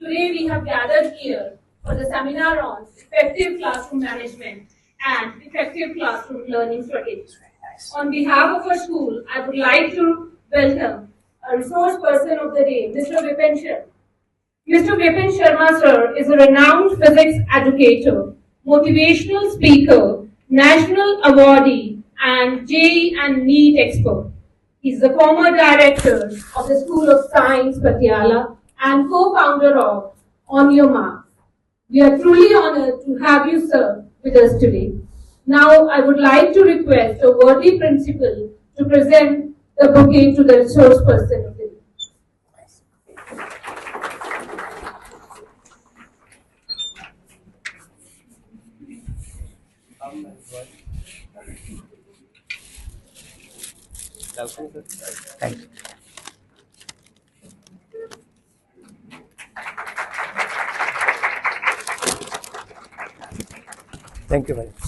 Today we have gathered here for the seminar on effective classroom management and effective classroom learning strategies. On behalf of our school, I would like to welcome a resource person of the day, Mr. Vipin Sharma. Mr. Vipin Sharma sir is a renowned physics educator, motivational speaker, national awardee, and JEE and NEET expert. He is the former director of the School of Science, Patiala, and co-founder of On Your Mark. We are truly honored to have you, sir, with us today. Now, I would like to request a worthy principal to present the bouquet to the resource person of the day. Thank you. Thank you very much.